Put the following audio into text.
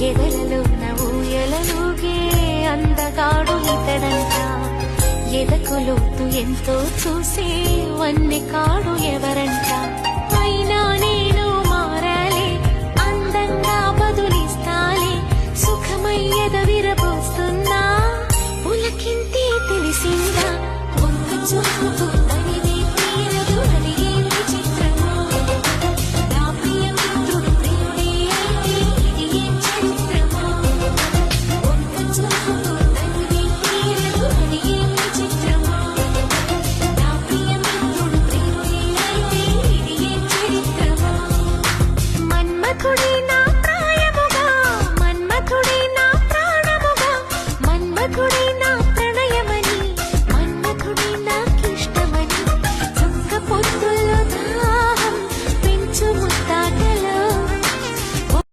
ఎదలలో ఊయలలుగే అందగాడు ఇతడంట. ఎదకు లోతు ఎంతో చూసే వన్నె కాడు ఎవరంట. అయినా నేను మారాలే, అందంగా బదులిస్తాలే, సుఖమయ్యద విరబోస్తున్నా, పులకింతే తెలిసిందా ఒక్క చూపు